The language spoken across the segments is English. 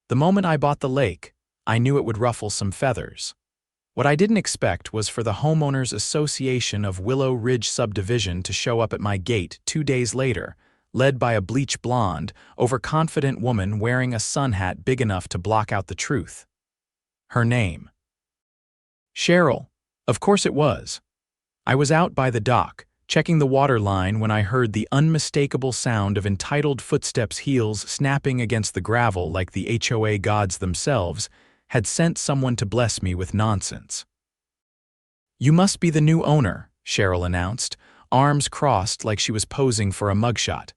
The moment I bought the lake, I knew it would ruffle some feathers. What I didn't expect was for the Homeowners Association of Willow Ridge Subdivision to show up at my gate 2 days later, led by a bleach blonde, overconfident woman wearing a sun hat big enough to block out the truth. Her name. Cheryl. Of course it was. I was out by the dock, checking the water line when I heard the unmistakable sound of entitled footsteps' heels snapping against the gravel like the HOA gods themselves had sent someone to bless me with nonsense. "You must be the new owner," Cheryl announced, arms crossed like she was posing for a mugshot.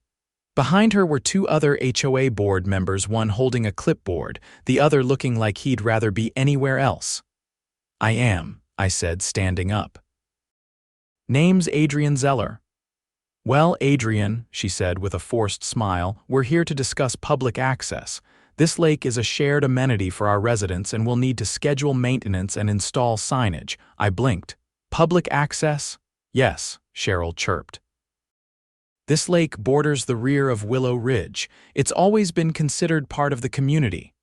Behind her were 2 other HOA board members, one holding a clipboard, the other looking like he'd rather be anywhere else. "I am," I said, standing up. "Name's Adrian Zeller." "Well, Adrian," she said with a forced smile, "we're here to discuss public access. This lake is a shared amenity for our residents and we'll need to schedule maintenance and install signage." I blinked. "Public access?" "Yes," Cheryl chirped. "This lake borders the rear of Willow Ridge. It's always been considered part of the community.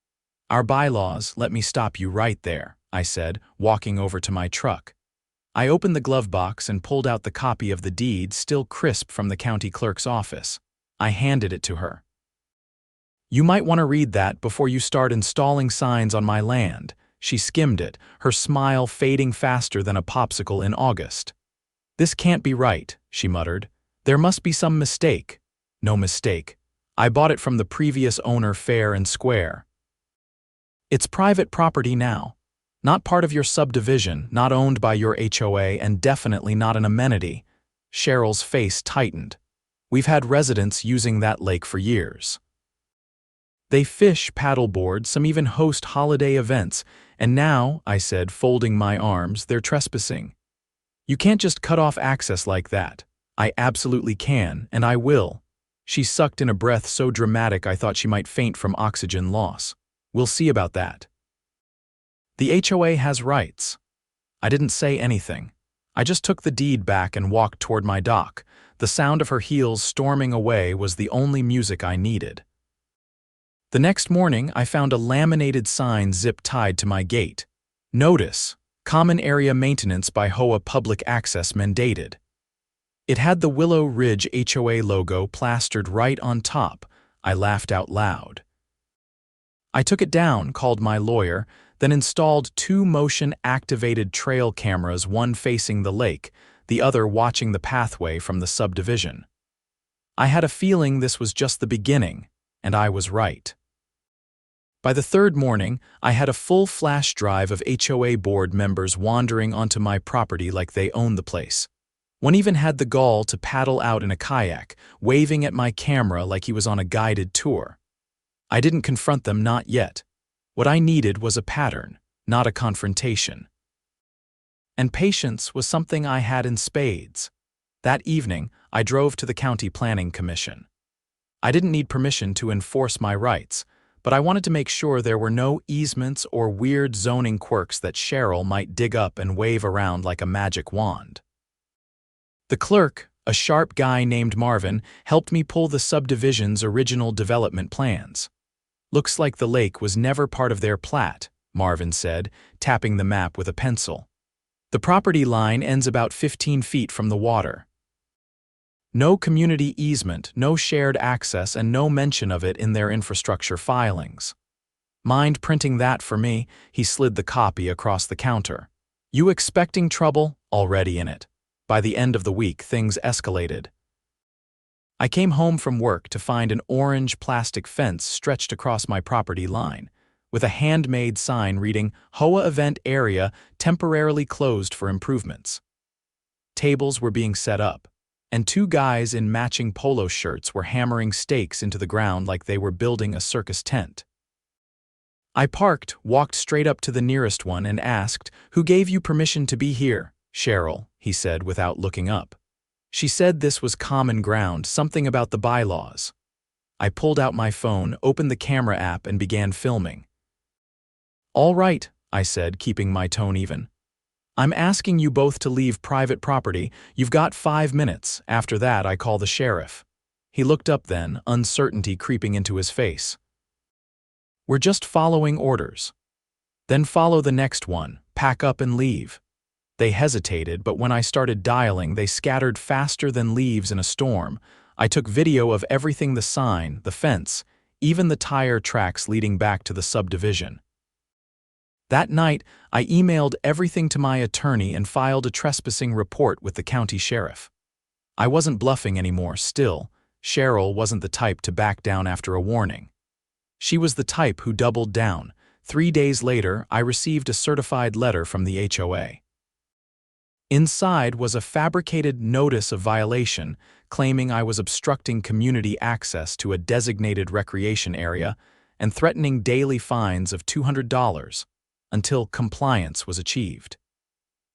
Our bylaws let me stop you right there," I said, walking over to my truck. I opened the glove box and pulled out the copy of the deed, still crisp from the county clerk's office. I handed it to her. "You might want to read that before you start installing signs on my land." She skimmed it, her smile fading faster than a popsicle in August. "This can't be right," she muttered. "There must be some mistake." "No mistake. I bought it from the previous owner fair and square. It's private property now. Not part of your subdivision, not owned by your HOA, and definitely not an amenity." Cheryl's face tightened. "We've had residents using that lake for years. They fish, paddleboard, some even host holiday events, and now," I said, folding my arms, "they're trespassing. You can't just cut off access like that." "I absolutely can, and I will." She sucked in a breath so dramatic I thought she might faint from oxygen loss. "We'll see about that. The HOA has rights." I didn't say anything. I just took the deed back and walked toward my dock. The sound of her heels storming away was the only music I needed. The next morning, I found a laminated sign zip-tied to my gate. "Notice: Common Area Maintenance by HOA Public Access mandated." It had the Willow Ridge HOA logo plastered right on top. I laughed out loud. I took it down, called my lawyer, then installed 2 motion-activated trail cameras, one facing the lake, the other watching the pathway from the subdivision. I had a feeling this was just the beginning, and I was right. By the 3rd morning, I had a full flash drive of HOA board members wandering onto my property like they owned the place. One even had the gall to paddle out in a kayak, waving at my camera like he was on a guided tour. I didn't confront them, not yet. What I needed was a pattern, not a confrontation. And patience was something I had in spades. That evening, I drove to the County Planning Commission. I didn't need permission to enforce my rights, but I wanted to make sure there were no easements or weird zoning quirks that Cheryl might dig up and wave around like a magic wand. The clerk, a sharp guy named Marvin, helped me pull the subdivision's original development plans. "Looks like the lake was never part of their plat," Marvin said, tapping the map with a pencil. "The property line ends about 15 feet from the water. No community easement, no shared access, and no mention of it in their infrastructure filings." "Mind printing that for me?" He slid the copy across the counter. "You expecting trouble? Already in it." By the end of the week, things escalated. I came home from work to find an orange plastic fence stretched across my property line, with a handmade sign reading, "HOA Event Area Temporarily Closed for Improvements." Tables were being set up, and 2 guys in matching polo shirts were hammering stakes into the ground like they were building a circus tent. I parked, walked straight up to the nearest one, and asked, "Who gave you permission to be here?" "Cheryl," he said without looking up. "She said this was common ground, something about the bylaws." I pulled out my phone, opened the camera app, and began filming. "All right," I said, keeping my tone even. "I'm asking you both to leave private property. You've got 5 minutes. After that, I call the sheriff." He looked up then, uncertainty creeping into his face. We're just following orders. Then follow the next one, pack up and leave. They hesitated, but when I started dialing, they scattered faster than leaves in a storm. I took video of everything: the sign, the fence, even the tire tracks leading back to the subdivision. That night, I emailed everything to my attorney and filed a trespassing report with the county sheriff. I wasn't bluffing anymore. Still, Cheryl wasn't the type to back down after a warning. She was the type who doubled down. 3 days later, I received a certified letter from the HOA. Inside was a fabricated notice of violation claiming I was obstructing community access to a designated recreation area and threatening daily fines of $200 until compliance was achieved.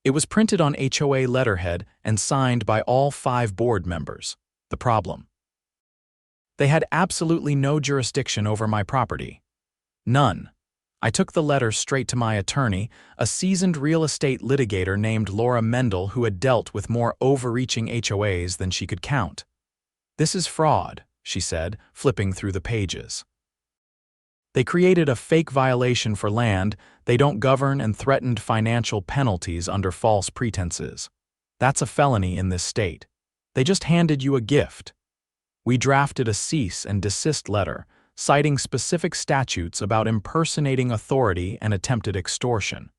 It was printed on HOA letterhead and signed by all 5 board members. The problem: they had absolutely no jurisdiction over my property. None. I took the letter straight to my attorney, a seasoned real estate litigator named Laura Mendel who had dealt with more overreaching HOAs than she could count. "This is fraud," she said, flipping through the pages. "They created a fake violation for land they don't govern and threatened financial penalties under false pretenses. That's a felony in this state. They just handed you a gift. We drafted a cease and desist letter, citing specific statutes about impersonating authority and attempted extortion."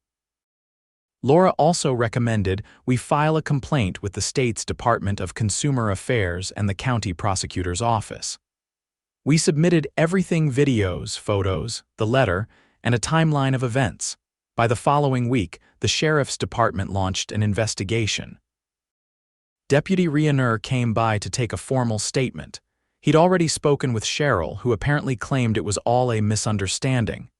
Laura also recommended we file a complaint with the state's Department of Consumer Affairs and the county prosecutor's office. We submitted everything: videos, photos, the letter, and a timeline of events. By the following week, the sheriff's department launched an investigation. Deputy Rionner came by to take a formal statement. He'd already spoken with Cheryl, who apparently claimed it was all a misunderstanding.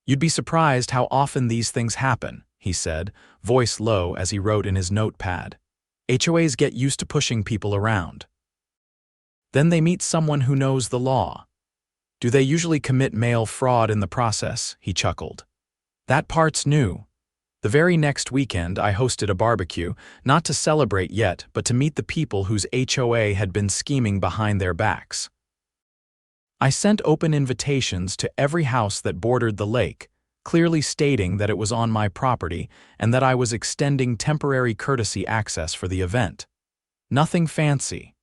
"You'd be surprised how often these things happen," he said, voice low as he wrote in his notepad. "HOAs get used to pushing people around. Then they meet someone who knows the law. Do they usually commit mail fraud in the process?" He chuckled. "That part's new. The very next weekend, I hosted a barbecue, not to celebrate yet, but to meet the people whose HOA had been scheming behind their backs. I sent open invitations to every house that bordered the lake, clearly stating that it was on my property and that I was extending temporary courtesy access for the event. Nothing fancy.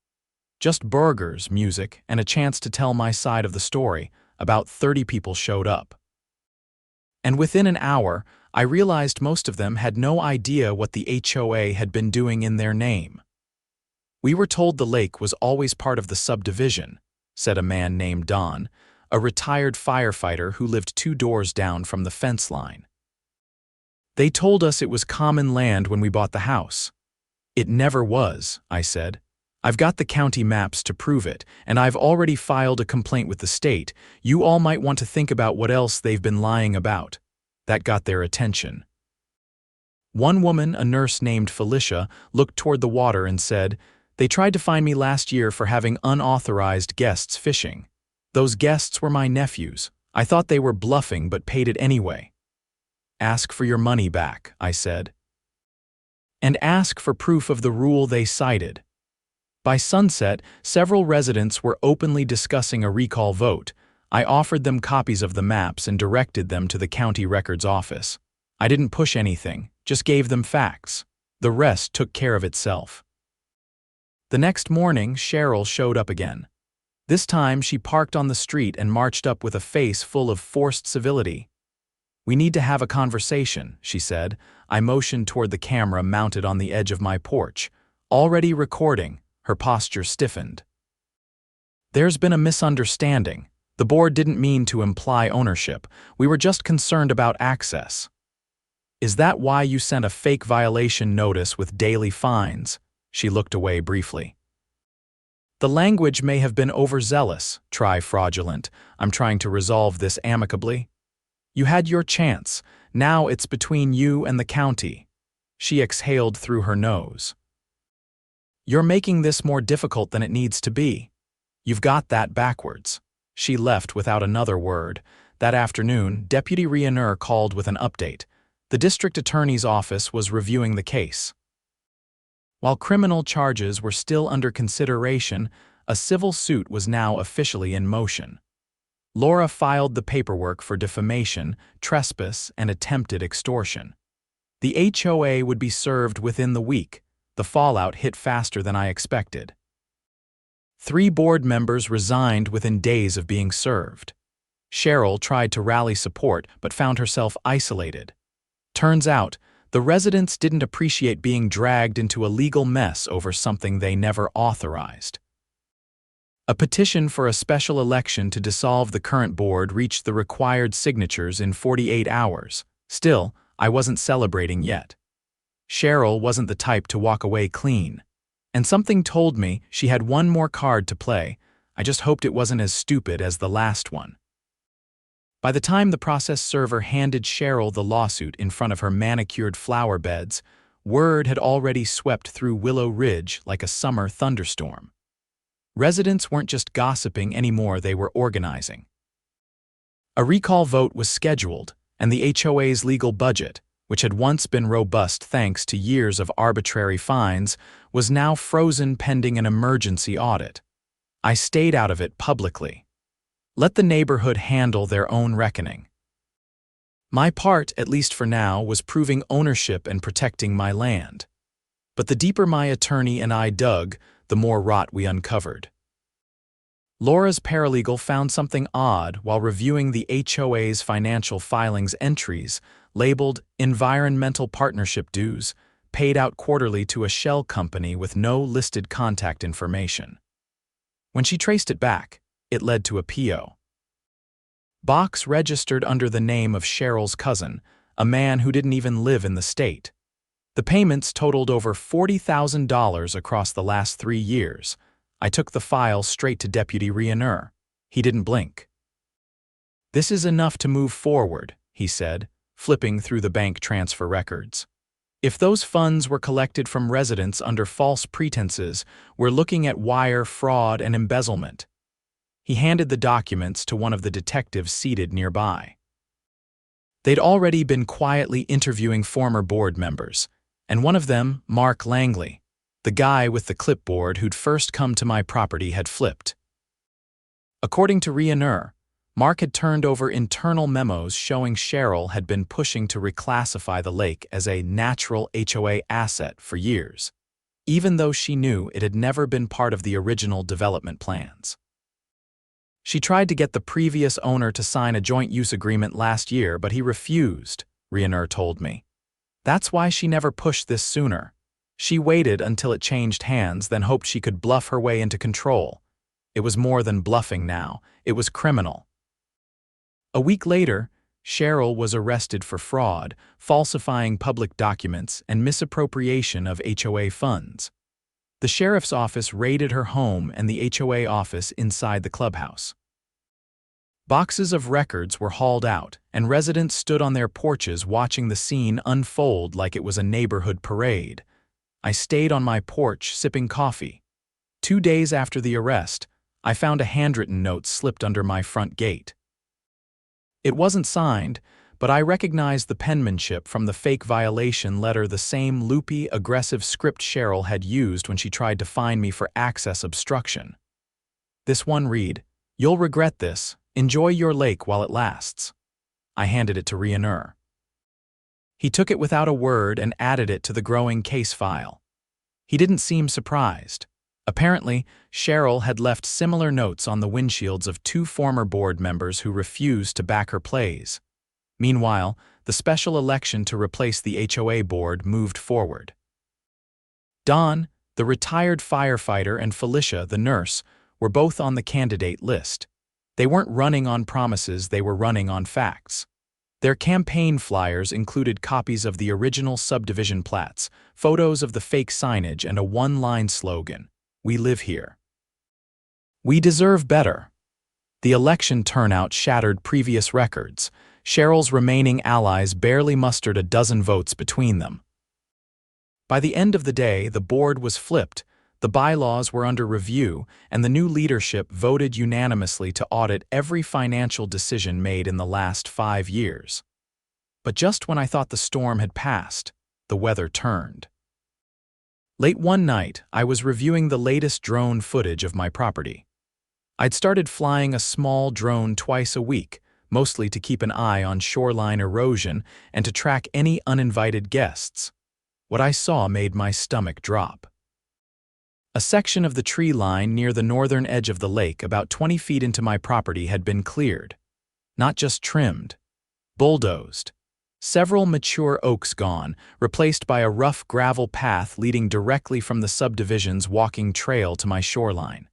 Just burgers, music, and a chance to tell my side of the story. About 30 people showed up. And within an hour, I realized most of them had no idea what the HOA had been doing in their name. "We were told the lake was always part of the subdivision," said a man named Don, a retired firefighter who lived 2 doors down from the fence line. "They told us it was common land when we bought the house." "It never was," I said. "I've got the county maps to prove it, and I've already filed a complaint with the state. You all might want to think about what else they've been lying about." That got their attention. One woman, a nurse named Felicia, looked toward the water and said, "They tried to find me last year for having unauthorized guests fishing. Those guests were my nephews. I thought they were bluffing but paid it anyway." "Ask for your money back," I said. "And ask for proof of the rule they cited." By sunset, several residents were openly discussing a recall vote. I offered them copies of the maps and directed them to the county records office. I didn't push anything, just gave them facts. The rest took care of itself. The next morning, Cheryl showed up again. This time, she parked on the street and marched up with a face full of forced civility. "We need to have a conversation," she said. I motioned toward the camera mounted on the edge of my porch. Already recording, her posture stiffened. "There's been a misunderstanding. The board didn't mean to imply ownership. We were just concerned about access." "Is that why you sent a fake violation notice with daily fines?" She looked away briefly. "The language may have been overzealous. Try fraudulent. I'm trying to resolve this amicably. You had your chance. Now it's between you and the county." She exhaled through her nose. "You're making this more difficult than it needs to be. You've got that backwards." She left without another word. That afternoon, Deputy Rionner called with an update. The district attorney's office was reviewing the case. While criminal charges were still under consideration, a civil suit was now officially in motion. Laura filed the paperwork for defamation, trespass, and attempted extortion. The HOA would be served within the week. The fallout hit faster than I expected. 3 board members resigned within days of being served. Cheryl tried to rally support but found herself isolated. Turns out, the residents didn't appreciate being dragged into a legal mess over something they never authorized. A petition for a special election to dissolve the current board reached the required signatures in 48 hours. Still, I wasn't celebrating yet. Cheryl wasn't the type to walk away clean. And something told me she had one more card to play. I just hoped it wasn't as stupid as the last one. By the time the process server handed Cheryl the lawsuit in front of her manicured flower beds, word had already swept through Willow Ridge like a summer thunderstorm. Residents weren't just gossiping anymore, they were organizing. A recall vote was scheduled, and the HOA's legal budget, which had once been robust thanks to years of arbitrary fines, was now frozen pending an emergency audit. I stayed out of it publicly. Let the neighborhood handle their own reckoning. My part, at least for now, was proving ownership and protecting my land. But the deeper my attorney and I dug, the more rot we uncovered. Laura's paralegal found something odd while reviewing the HOA's financial filings entries, labeled environmental partnership dues, paid out quarterly to a shell company with no listed contact information. When she traced it back, it led to a PO. Box registered under the name of Cheryl's cousin, a man who didn't even live in the state. The payments totaled over $40,000 across the last 3 years. I took the file straight to Deputy Rioneur. He didn't blink. "This is enough to move forward," he said, flipping through the bank transfer records. "If those funds were collected from residents under false pretenses, we're looking at wire fraud and embezzlement." He handed the documents to one of the detectives seated nearby. They'd already been quietly interviewing former board members, and one of them, Mark Langley, the guy with the clipboard who'd first come to my property, had flipped. According to Rioneur, Mark had turned over internal memos showing Cheryl had been pushing to reclassify the lake as a natural HOA asset for years, even though she knew it had never been part of the original development plans. She tried to get the previous owner to sign a joint use agreement last year, but he refused, Rioneur told me. That's why she never pushed this sooner. She waited until it changed hands, then hoped she could bluff her way into control. It was more than bluffing now, it was criminal. A week later, Cheryl was arrested for fraud, falsifying public documents, and misappropriation of HOA funds. The sheriff's office raided her home and the HOA office inside the clubhouse. Boxes of records were hauled out, and residents stood on their porches watching the scene unfold like it was a neighborhood parade. I stayed on my porch sipping coffee. 2 days after the arrest, I found a handwritten note slipped under my front gate. It wasn't signed, but I recognized the penmanship from the fake violation letter, the same loopy, aggressive script Cheryl had used when she tried to fine me for access obstruction. This one read, "You'll regret this. Enjoy your lake while it lasts." I handed it to Rioneur. He took it without a word and added it to the growing case file. He didn't seem surprised. Apparently, Cheryl had left similar notes on the windshields of 2 former board members who refused to back her plays. Meanwhile, the special election to replace the HOA board moved forward. Don, the retired firefighter, and Felicia, the nurse, were both on the candidate list. They weren't running on promises, they were running on facts. Their campaign flyers included copies of the original subdivision plats, photos of the fake signage, and a one-line slogan, "We live here." We deserve better. The election turnout shattered previous records. Cheryl's remaining allies barely mustered a dozen votes between them. By the end of the day, the board was flipped, the bylaws were under review, and the new leadership voted unanimously to audit every financial decision made in the last 5 years. But just when I thought the storm had passed, the weather turned. Late one night, I was reviewing the latest drone footage of my property. I'd started flying a small drone twice a week, mostly to keep an eye on shoreline erosion and to track any uninvited guests. What I saw made my stomach drop. A section of the tree line near the northern edge of the lake, about 20 feet into my property, had been cleared. Not just trimmed, bulldozed. Several mature oaks gone, replaced by a rough gravel path leading directly from the subdivision's walking trail to my shoreline.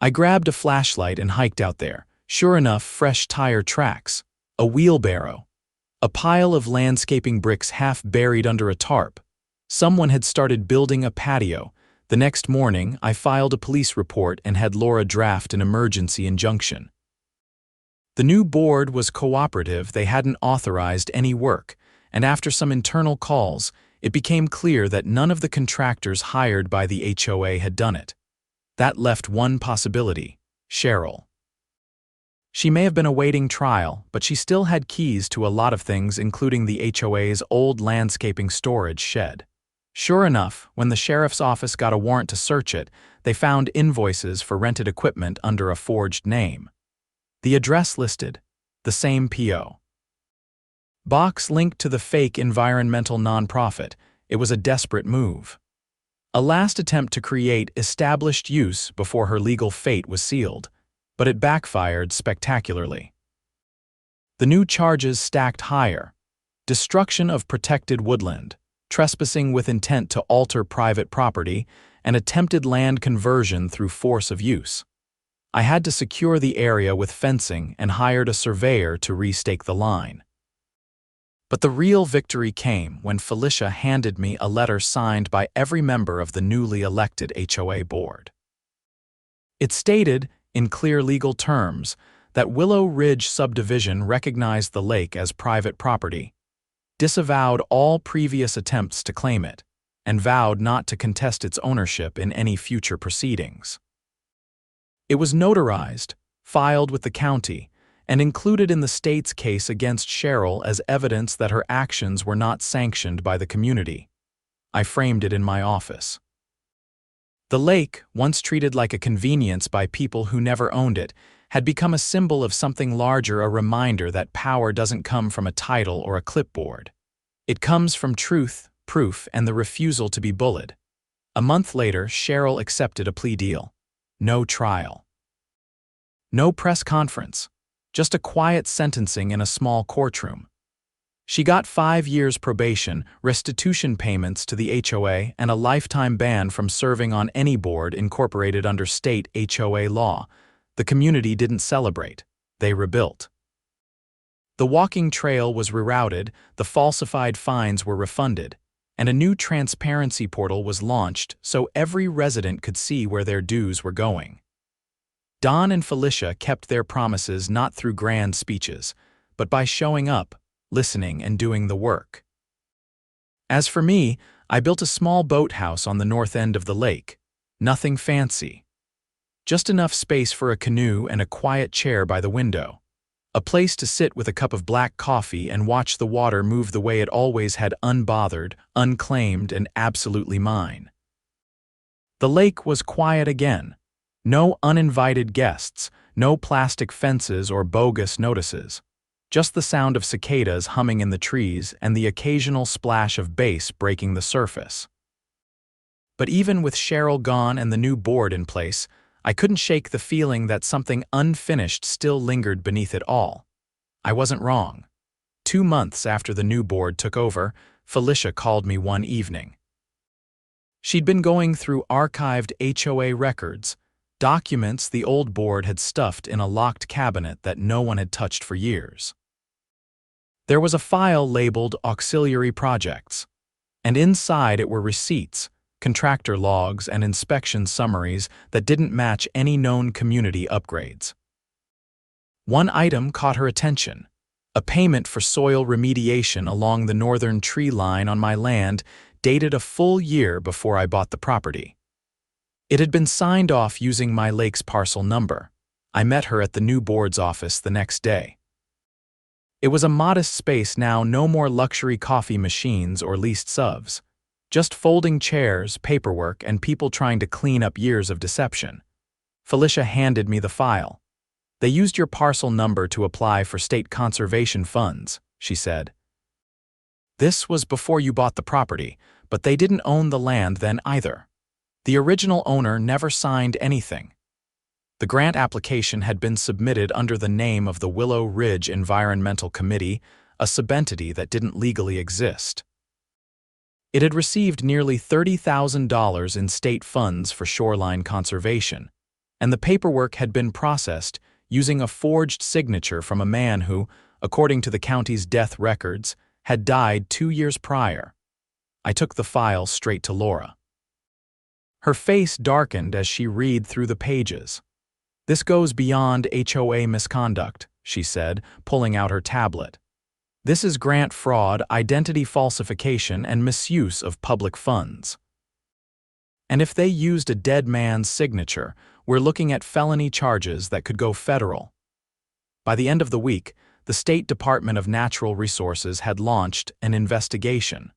I grabbed a flashlight and hiked out there. Sure enough, fresh tire tracks, a wheelbarrow, a pile of landscaping bricks half buried under a tarp. Someone had started building a patio. The next morning, I filed a police report and had Laura draft an emergency injunction. The new board was cooperative. They hadn't authorized any work, and after some internal calls, it became clear that none of the contractors hired by the HOA had done it. That left one possibility: Cheryl. She may have been awaiting trial, but she still had keys to a lot of things, including the HOA's old landscaping storage shed. Sure enough, when the sheriff's office got a warrant to search it, they found invoices for rented equipment under a forged name. The address listed, the same P.O. box linked to the fake environmental nonprofit. It was a desperate move. A last attempt to create established use before her legal fate was sealed, but it backfired spectacularly. The new charges stacked higher: destruction of protected woodland, trespassing with intent to alter private property, and attempted land conversion through force of use. I had to secure the area with fencing and hired a surveyor to restake the line. But the real victory came when Felicia handed me a letter signed by every member of the newly elected HOA board. It stated, in clear legal terms, that Willow Ridge Subdivision recognized the lake as private property, disavowed all previous attempts to claim it, and vowed not to contest its ownership in any future proceedings. It was notarized, filed with the county, and included in the state's case against Cheryl as evidence that her actions were not sanctioned by the community. I framed it in my office. The lake, once treated like a convenience by people who never owned it, had become a symbol of something larger, a reminder that power doesn't come from a title or a clipboard. It comes from truth, proof, and the refusal to be bullied. A month later, Cheryl accepted a plea deal. No trial. No press conference. Just a quiet sentencing in a small courtroom. She got 5 years probation, restitution payments to the HOA, and a lifetime ban from serving on any board incorporated under state HOA law. The community didn't celebrate. They rebuilt. The walking trail was rerouted, the falsified fines were refunded, and a new transparency portal was launched so every resident could see where their dues were going. Don and Felicia kept their promises not through grand speeches, but by showing up, listening, and doing the work. As for me, I built a small boathouse on the north end of the lake. Nothing fancy. Just enough space for a canoe and a quiet chair by the window. A place to sit with a cup of black coffee and watch the water move the way it always had, unbothered, unclaimed, and absolutely mine. The lake was quiet again. No uninvited guests, no plastic fences or bogus notices. Just the sound of cicadas humming in the trees and the occasional splash of bass breaking the surface. But even with Cheryl gone and the new board in place, I couldn't shake the feeling that something unfinished still lingered beneath it all. I wasn't wrong. 2 months after the new board took over, Felicia called me one evening. She'd been going through archived HOA records, documents the old board had stuffed in a locked cabinet that no one had touched for years. There was a file labeled Auxiliary Projects, and inside it were receipts, contractor logs, and inspection summaries that didn't match any known community upgrades. One item caught her attention: a payment for soil remediation along the northern tree line on my land, dated a full year before I bought the property. It had been signed off using my lake's parcel number. I met her at the new board's office the next day. It was a modest space now, no more luxury coffee machines or leased subs. Just folding chairs, paperwork, and people trying to clean up years of deception. Felicia handed me the file. "They used your parcel number to apply for state conservation funds," she said. "This was before you bought the property, but they didn't own the land then either. The original owner never signed anything. The grant application had been submitted under the name of the Willow Ridge Environmental Committee, a subentity that didn't legally exist. It had received nearly $30,000 in state funds for shoreline conservation, and the paperwork had been processed using a forged signature from a man who, according to the county's death records, had died 2 years prior." I took the file straight to Laura. Her face darkened as she read through the pages. "This goes beyond HOA misconduct," she said, pulling out her tablet. "This is grant fraud, identity falsification, and misuse of public funds. And if they used a dead man's signature, we're looking at felony charges that could go federal." By the end of the week, the State Department of Natural Resources had launched an investigation.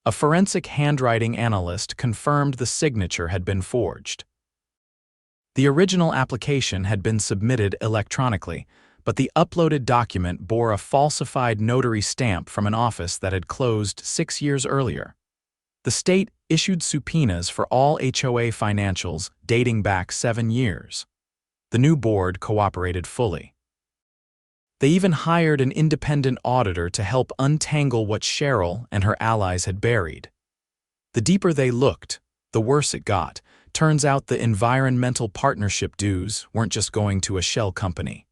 A forensic handwriting analyst confirmed the signature had been forged. The original application had been submitted electronically, but the uploaded document bore a falsified notary stamp from an office that had closed 6 years earlier. The state issued subpoenas for all HOA financials dating back 7 years. The new board cooperated fully. They even hired an independent auditor to help untangle what Cheryl and her allies had buried. The deeper they looked, the worse it got. Turns out the environmental partnership dues weren't just going to a shell company.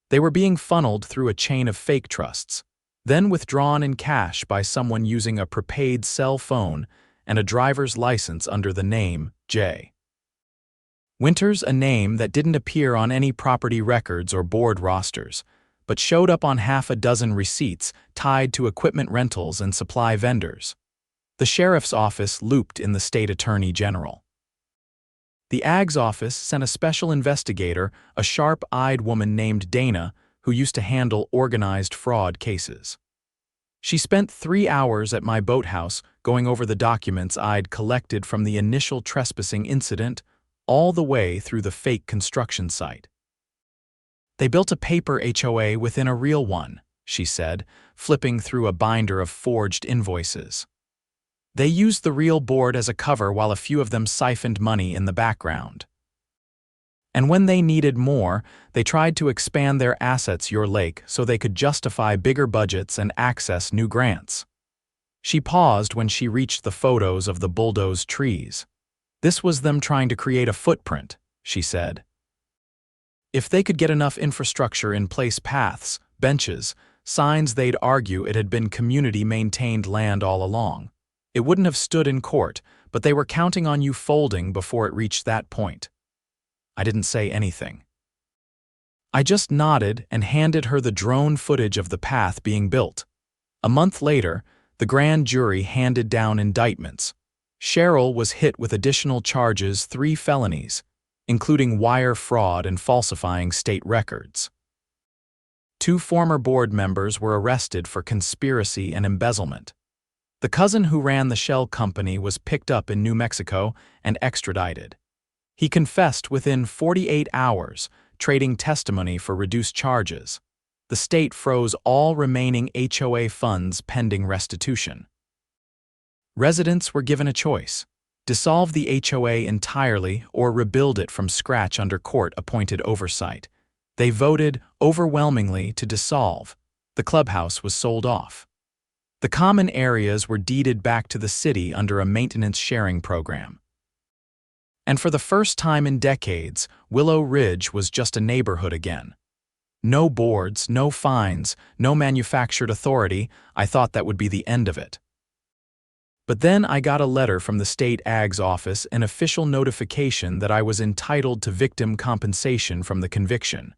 They were being funneled through a chain of fake trusts, then withdrawn in cash by someone using a prepaid cell phone and a driver's license under the name J. Winters, a name that didn't appear on any property records or board rosters, but showed up on half a dozen receipts tied to equipment rentals and supply vendors. The sheriff's office looped in the state attorney general. The AG's office sent a special investigator, a sharp-eyed woman named Dana, who used to handle organized fraud cases. She spent 3 hours at my boathouse going over the documents I'd collected from the initial trespassing incident all the way through the fake construction site. "They built a paper HOA within a real one," she said, flipping through a binder of forged invoices. "They used the real board as a cover while a few of them siphoned money in the background. And when they needed more, they tried to expand their assets your lake so they could justify bigger budgets and access new grants." She paused when she reached the photos of the bulldozed trees. "This was them trying to create a footprint," she said. "If they could get enough infrastructure in place, paths, benches, signs, they'd argue it had been community-maintained land all along. It wouldn't have stood in court, but they were counting on you folding before it reached that point." I didn't say anything. I just nodded and handed her the drone footage of the path being built. A month later, the grand jury handed down indictments. Cheryl was hit with additional charges, 3 felonies, including wire fraud and falsifying state records. 2 former board members were arrested for conspiracy and embezzlement. The cousin who ran the shell company was picked up in New Mexico and extradited. He confessed within 48 hours, trading testimony for reduced charges. The state froze all remaining HOA funds pending restitution. Residents were given a choice: dissolve the HOA entirely or rebuild it from scratch under court-appointed oversight. They voted overwhelmingly to dissolve. The clubhouse was sold off. The common areas were deeded back to the city under a maintenance sharing program. And for the first time in decades, Willow Ridge was just a neighborhood again. No boards, no fines, no manufactured authority. I thought that would be the end of it. But then I got a letter from the state AG's office, an official notification that I was entitled to victim compensation from the conviction.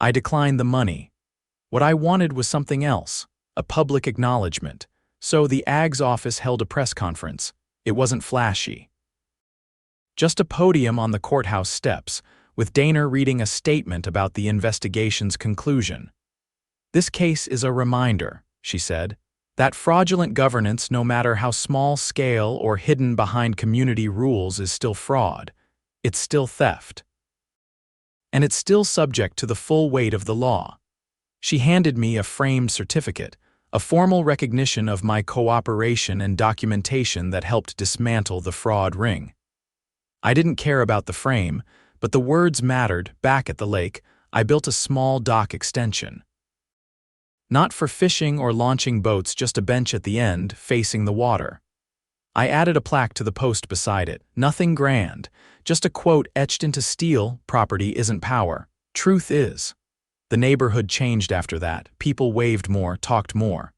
I declined the money. What I wanted was something else, a public acknowledgement. So the AG's office held a press conference. It wasn't flashy. Just a podium on the courthouse steps, with Dana reading a statement about the investigation's conclusion. "This case is a reminder," she said, "that fraudulent governance, no matter how small-scale or hidden behind community rules, is still fraud. It's still theft. and it's still subject to the full weight of the law. She handed me a framed certificate, a formal recognition of my cooperation and documentation that helped dismantle the fraud ring. I didn't care about the frame, but the words mattered. Back at the lake, I built a small dock extension. Not for fishing or launching boats, just a bench at the end, facing the water. I added a plaque to the post beside it. Nothing grand, just a quote etched into steel: "Property isn't power. Truth is." The neighborhood changed after that. People waved more, talked more.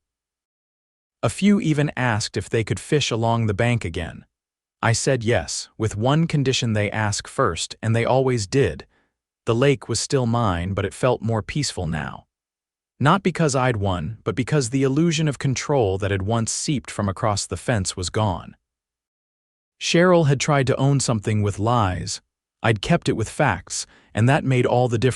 A few even asked if they could fish along the bank again. I said yes, with one condition: they ask first, and they always did. The lake was still mine, but it felt more peaceful now. Not because I'd won, but because the illusion of control that had once seeped from across the fence was gone. Cheryl had tried to own something with lies. I'd kept it with facts, and that made all the difference.